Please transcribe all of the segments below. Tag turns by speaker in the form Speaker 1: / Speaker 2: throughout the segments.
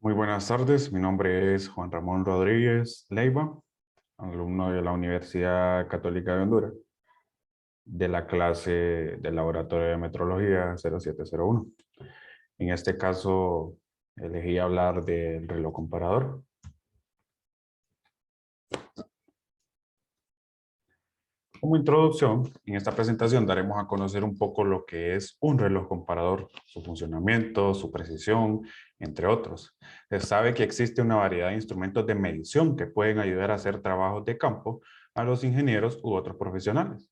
Speaker 1: Muy buenas tardes, mi nombre es Juan Ramón Rodríguez Leiva, alumno de la Universidad Católica de Honduras, de la clase del Laboratorio de Metrología 0701. En este caso, elegí hablar del reloj comparador. Como introducción, en esta presentación daremos a conocer un poco lo que es un reloj comparador, su funcionamiento, su precisión, entre otros. Se sabe que existe una variedad de instrumentos de medición que pueden ayudar a hacer trabajos de campo a los ingenieros u otros profesionales.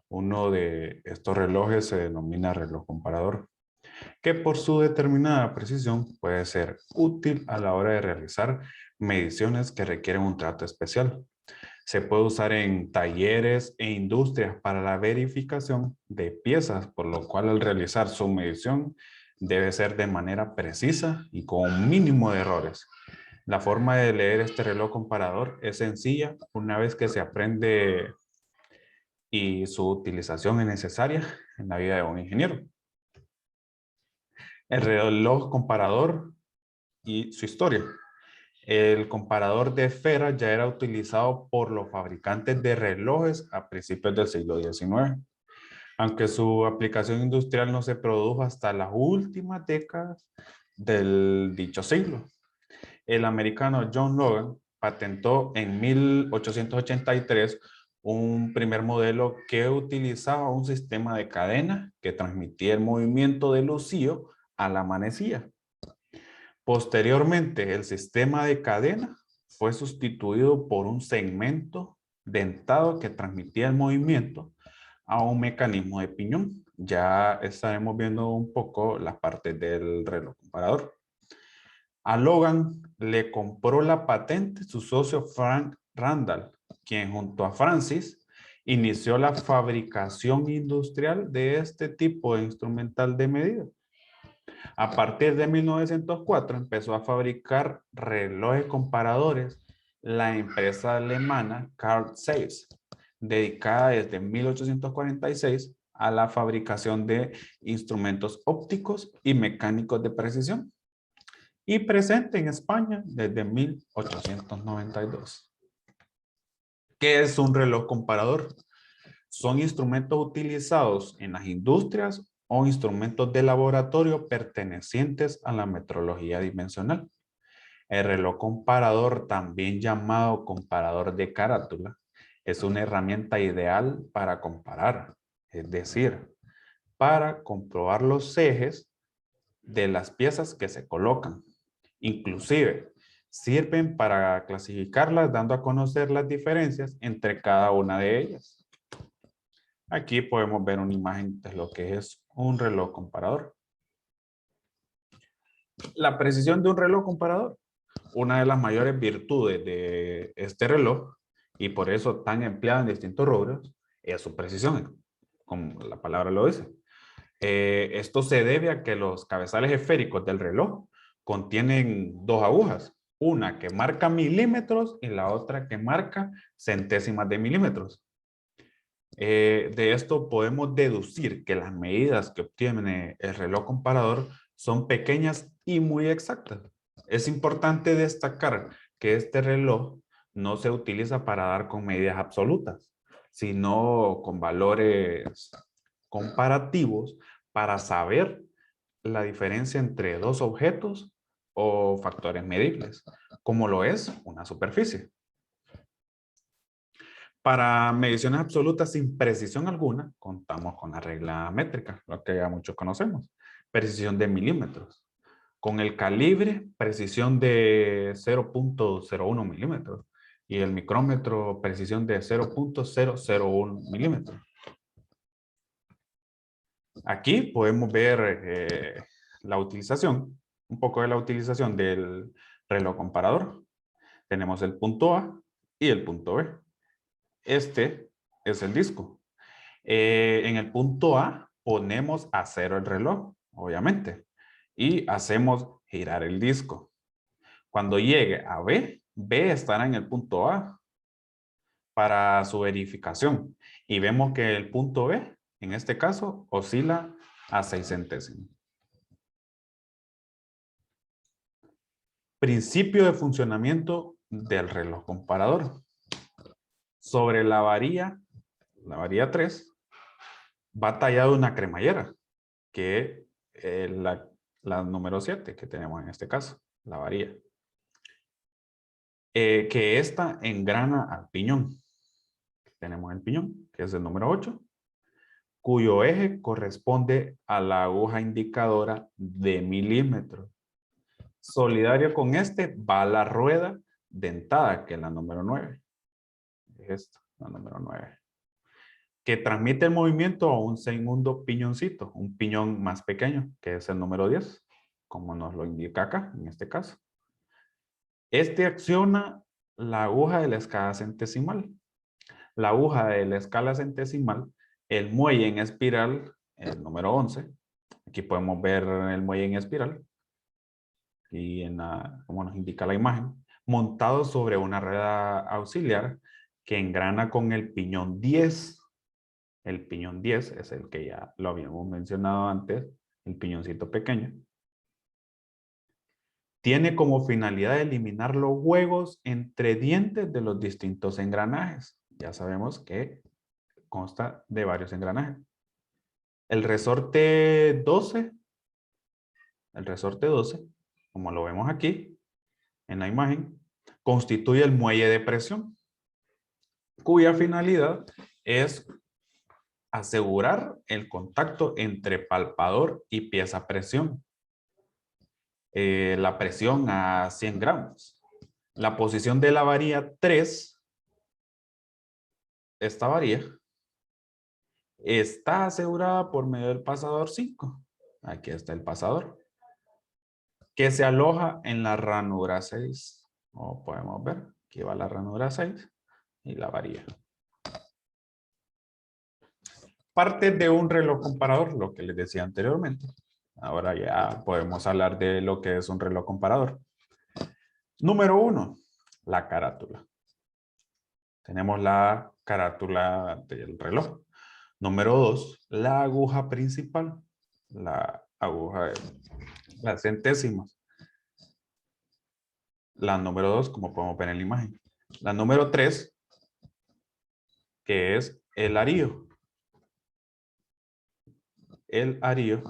Speaker 1: Uno de estos relojes se denomina reloj comparador, que por su determinada precisión puede ser útil a la hora de realizar mediciones que requieren un trato especial. Se puede usar en talleres e industrias para la verificación de piezas, por lo cual al realizar su medición debe ser de manera precisa y con un mínimo de errores. La forma de leer este reloj comparador es sencilla una vez que se aprende y su utilización es necesaria en la vida de un ingeniero. El reloj comparador y su historia. El comparador de esferas ya era utilizado por los fabricantes de relojes a principios del siglo XIX, aunque su aplicación industrial no se produjo hasta las últimas décadas del dicho siglo. El americano John Logan patentó en 1883 un primer modelo que utilizaba un sistema de cadena que transmitía el movimiento del lucío a la manecilla. Posteriormente, el sistema de cadena fue sustituido por un segmento dentado que transmitía el movimiento a un mecanismo de piñón. Ya estaremos viendo un poco las partes del reloj comparador. A Logan le compró la patente su socio Frank Randall, quien junto a Francis inició la fabricación industrial de este tipo de instrumental de medida. A partir de 1904 empezó a fabricar relojes comparadores la empresa alemana Carl Zeiss, dedicada desde 1846 a la fabricación de instrumentos ópticos y mecánicos de precisión, y presente en España desde 1892. ¿Qué es un reloj comparador? Son instrumentos utilizados en las industrias o instrumentos de laboratorio pertenecientes a la metrología dimensional. El reloj comparador, también llamado comparador de carátula, es una herramienta ideal para comparar, es decir, para comprobar los ejes de las piezas que se colocan. Inclusive, sirven para clasificarlas dando a conocer las diferencias entre cada una de ellas. Aquí podemos ver una imagen de lo que es un reloj comparador. La precisión de un reloj comparador. Una de las mayores virtudes de este reloj, y por eso tan empleado en distintos rubros, es su precisión, como la palabra lo dice. Esto se debe a que los cabezales esféricos del reloj contienen dos agujas, una que marca milímetros y la otra que marca centésimas de milímetros. De esto podemos deducir que las medidas que obtiene el reloj comparador son pequeñas y muy exactas. Es importante destacar que este reloj no se utiliza para dar con medidas absolutas, sino con valores comparativos para saber la diferencia entre dos objetos o factores medibles, como lo es una superficie. Para mediciones absolutas sin precisión alguna, contamos con la regla métrica, lo que ya muchos conocemos. Precisión de milímetros. Con el calibre, precisión de 0.01 milímetros. Y el micrómetro, precisión de 0.001 milímetros. Aquí podemos ver la utilización, un poco de la utilización del reloj comparador. Tenemos el punto A y el punto B. Este es el disco. En el punto A ponemos a cero el reloj, obviamente, y hacemos girar el disco. Cuando llegue a B, B estará en el punto A para su verificación. Y vemos que el punto B, en este caso, oscila a 6 centésimos. Principio de funcionamiento del reloj comparador. Sobre la varilla 3, va tallada una cremallera, que es la número 7 que tenemos en este caso, la varilla. Que esta engrana al piñón. Tenemos el piñón, que es el número 8, cuyo eje corresponde a la aguja indicadora de milímetros. Solidario con este va la rueda dentada, que es la número 9. Esta, la número 9. Que transmite el movimiento a un segundo piñoncito, un piñón más pequeño, que es el número 10, como nos lo indica acá, en este caso. Este acciona la aguja de la escala centesimal. La aguja de la escala centesimal, el muelle en espiral, el número 11. Aquí podemos ver el muelle en espiral. Y como nos indica la imagen, montado sobre una rueda auxiliar que engrana con el piñón 10. El piñón 10 es el que ya lo habíamos mencionado antes, el piñoncito pequeño. Tiene como finalidad eliminar los huecos entre dientes de los distintos engranajes. Ya sabemos que consta de varios engranajes. El resorte 12, como lo vemos aquí en la imagen, constituye el muelle de presión, cuya finalidad es asegurar el contacto entre palpador y pieza a presión. La presión a 100 gramos. La posición de la varilla 3, esta varilla, está asegurada por medio del pasador 5. Aquí está el pasador, que se aloja en la ranura 6. Como podemos ver, aquí va la ranura 6 y la varilla. Parte de un reloj comparador, lo que les decía anteriormente. Ahora ya podemos hablar de lo que es un reloj comparador. Número 1, la carátula. Tenemos la carátula del reloj. Número 2, la aguja principal. La aguja de las centésimas. La número 2, como podemos ver en la imagen. La número 3, que es el arillo. El arillo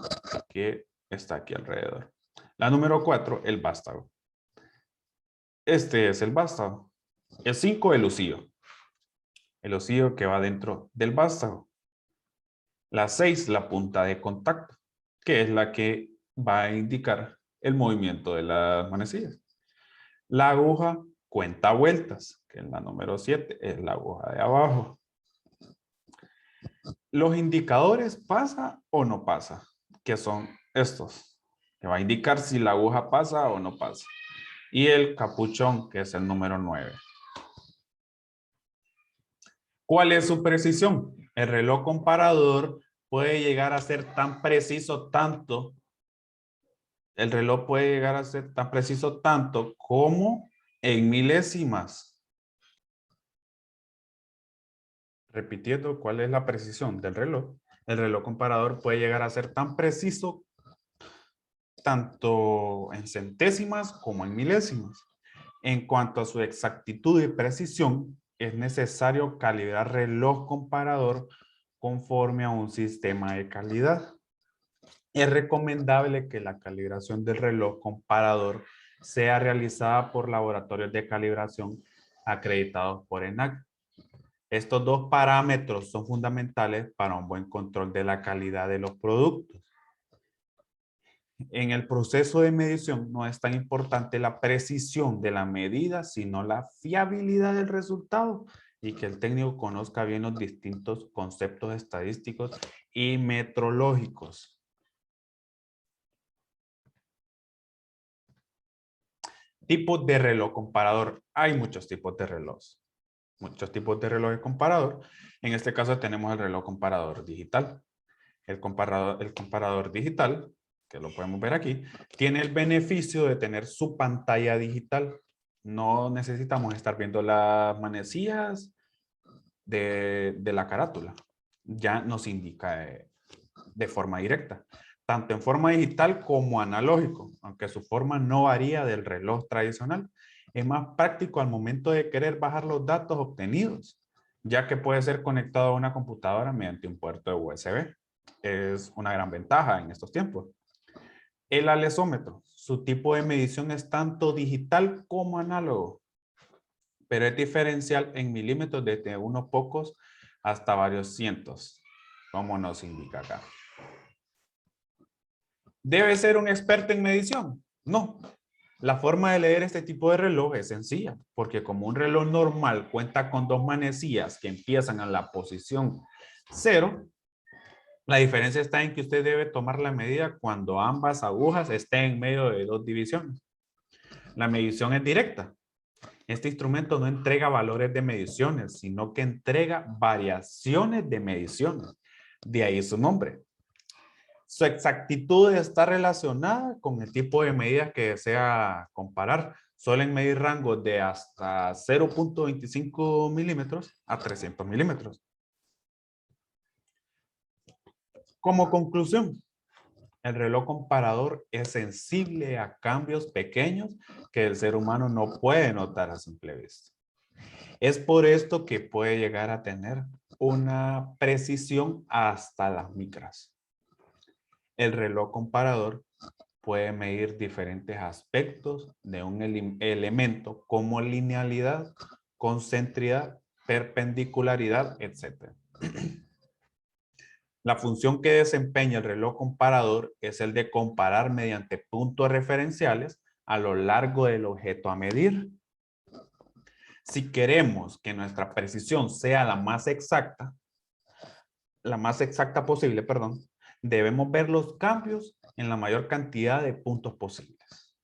Speaker 1: que está aquí alrededor. La número 4, el vástago. Este es el vástago. El 5, el husillo. El husillo que va dentro del vástago. La 6, la punta de contacto, que es la que va a indicar el movimiento de las manecillas. La aguja cuenta vueltas, que es la número 7, es la aguja de abajo. Los indicadores pasa o no pasa, que son estos, que va a indicar si la aguja pasa o no pasa. Y el capuchón, que es el número 9. ¿Cuál es su precisión? El reloj comparador puede llegar a ser tan preciso tanto, el reloj puede llegar a ser tan preciso tanto como en milésimas. Repitiendo, ¿cuál es la precisión del reloj? El reloj comparador puede llegar a ser tan preciso tanto en centésimas como en milésimas. En cuanto a su exactitud y precisión, es necesario calibrar reloj comparador conforme a un sistema de calidad. Es recomendable que la calibración del reloj comparador sea realizada por laboratorios de calibración acreditados por ENAC. Estos dos parámetros son fundamentales para un buen control de la calidad de los productos. En el proceso de medición no es tan importante la precisión de la medida, sino la fiabilidad del resultado y que el técnico conozca bien los distintos conceptos estadísticos y metrológicos. Tipos de reloj comparador. Hay muchos tipos de relojes. Muchos tipos de relojes comparador. En este caso tenemos el reloj comparador digital. El comparador digital, que lo podemos ver aquí, tiene el beneficio de tener su pantalla digital. No necesitamos estar viendo las manecillas de la carátula. Ya nos indica de forma directa, tanto en forma digital como analógico. aunque su forma no varía del reloj tradicional, es más práctico al momento de querer bajar los datos obtenidos, ya que puede ser conectado a una computadora mediante un puerto de USB. Es una gran ventaja en estos tiempos. El alesómetro, su tipo de medición es tanto digital como análogo, pero es diferencial en milímetros desde unos pocos hasta varios cientos, como nos indica acá. ¿Debe ser un experto en medición? No. La forma de leer este tipo de reloj es sencilla, porque como un reloj normal cuenta con dos manecillas que empiezan en la posición 0, la diferencia está en que usted debe tomar la medida cuando ambas agujas estén en medio de dos divisiones. La medición es directa. Este instrumento no entrega valores de mediciones, sino que entrega variaciones de mediciones. De ahí su nombre. Su exactitud está relacionada con el tipo de medidas que desea comparar. Suelen medir rangos de hasta 0.25 milímetros a 300 milímetros. Como conclusión, el reloj comparador es sensible a cambios pequeños que el ser humano no puede notar a simple vista. Es por esto que puede llegar a tener una precisión hasta las micras. El reloj comparador puede medir diferentes aspectos de un elemento como linealidad, concentricidad, perpendicularidad, etc. La función que desempeña el reloj comparador es el de comparar mediante puntos referenciales a lo largo del objeto a medir. Si queremos que nuestra precisión sea la más exacta posible, perdón, debemos ver los cambios en la mayor cantidad de puntos posibles.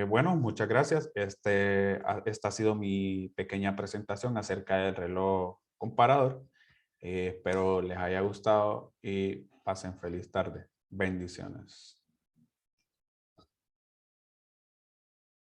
Speaker 1: Bueno, muchas gracias. Esta ha sido mi pequeña presentación acerca del reloj comparador. Espero les haya gustado y pasen feliz tarde. Bendiciones.